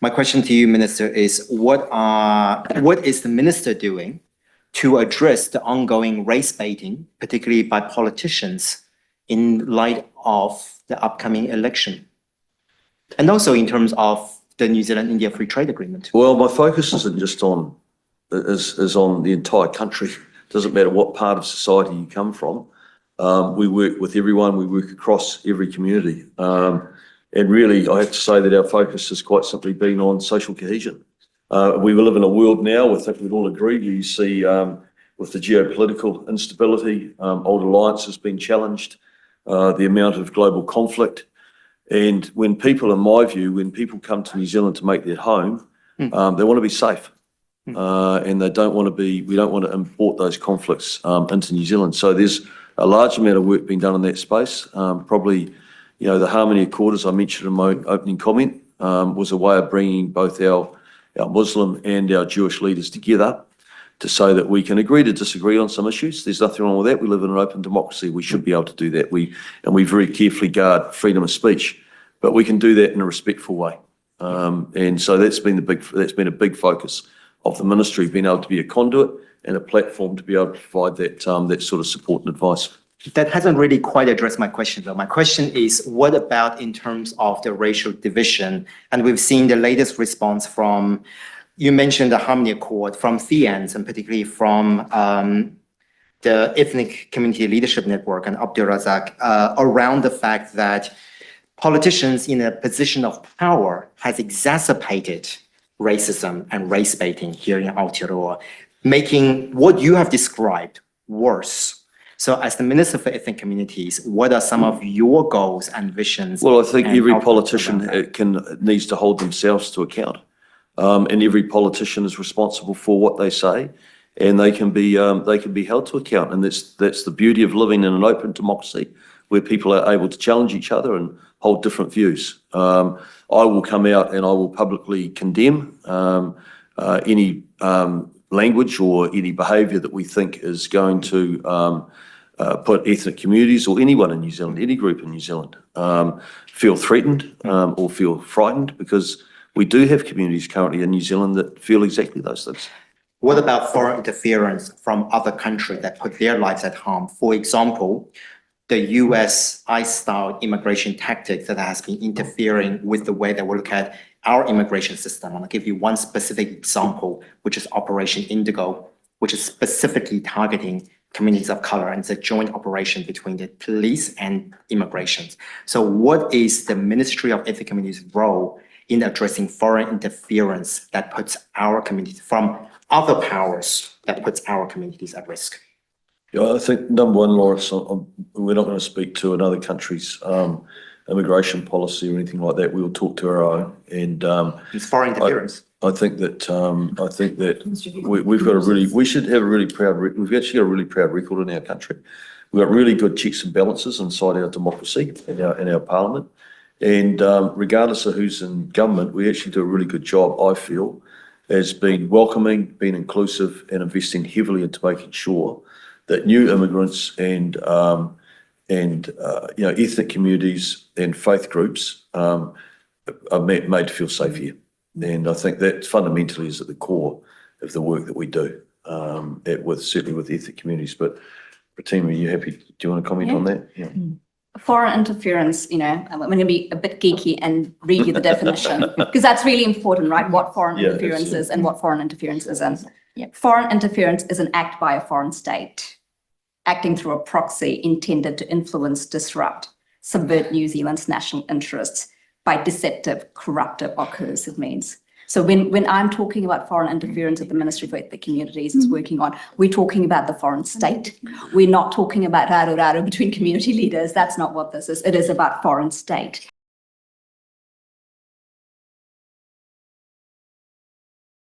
My question to you, Minister, is what is the Minister doing to address the ongoing race baiting, particularly by politicians, in light of the upcoming election? And also in terms of the New Zealand-India Free Trade Agreement. Well, my focus isn't just on, is on the entire country. It doesn't matter what part of society you come from. We work with everyone, we work across every community. And really, I have to say that our focus has quite simply been on social cohesion. We live in a world now, I think we'd all agree, you see with the geopolitical instability, old alliances being challenged, the amount of global conflict. And when people, in my view, when people come to New Zealand to make their home, they want to be safe. And they don't want to be, we don't want to import those conflicts into New Zealand. So there's a large amount of work being done in that space. Probably, you know, the Harmony Accord, as I mentioned in my opening comment, was a way of bringing both our Muslim and our Jewish leaders together to say that we can agree to disagree on some issues. There's nothing wrong with that. We live in an open democracy. We should be able to do that. We very carefully guard freedom of speech, but we can do that in a respectful way. And so that's been a big focus of the ministry, being able to be a conduit and a platform to be able to provide that that sort of support and advice. That hasn't really quite addressed my question, though. My question is, what about in terms of the racial division? And we've seen the latest response from, you mentioned the Harmony Accord, from Theans, and particularly from the Ethnic Community Leadership Network and Abdul Razak, around the fact that politicians in a position of power has exacerbated racism and race baiting here in Aotearoa, making what you have described worse. So as the Minister for Ethnic Communities, what are some of your goals and visions? Well, I think every politician needs to hold themselves to account. And every politician is responsible for what they say, and they can be held to account. And that's the beauty of living in an open democracy where people are able to challenge each other and hold different views. I will come out and I will publicly condemn any language or any behaviour that we think is going to put ethnic communities or anyone in New Zealand, any group in New Zealand, feel threatened or feel frightened, because we do have communities currently in New Zealand that feel exactly those things. What about foreign interference from other countries that put their lives at harm? For example, the US ICE-style immigration tactics that has been interfering with the way that we look at our immigration system. I'll give you one specific example, which is Operation Indigo, which is specifically targeting communities of color, and it's a joint operation between the police and immigration. So what is the Ministry of Ethnic Communities' role in addressing foreign interference that puts our communities, from other powers, that puts our communities at risk? Yeah, I think number one, Lawrence, we're not going to speak to another country's immigration policy or anything like that. We will talk to our own. And it's foreign interference. I think that we've got a really, we should have a really proud, we've actually got a really proud record in our country. We've got really good checks and balances inside our democracy in our parliament. And regardless of who's in government, we actually do a really good job, I feel, as being welcoming, being inclusive, and investing heavily into making sure that new immigrants and you know, ethnic communities and faith groups are made to feel safe here. And I think that fundamentally is at the core of the work that we do, certainly with ethnic communities. But Pratima, are you happy? Do you want to comment on that? Yeah. Foreign interference, you know, I'm going to be a bit geeky and read you the definition, because that's really important, right? What foreign interference is and what foreign interference isn't. Foreign interference is an act by a foreign state, acting through a proxy intended to influence, disrupt, subvert New Zealand's national interests by deceptive, corruptive, or coercive means. So when I'm talking about foreign interference that the Ministry for Ethnic Communities is working on, we're talking about the foreign state. We're not talking about raro between community leaders. That's not what this is. It is about foreign state.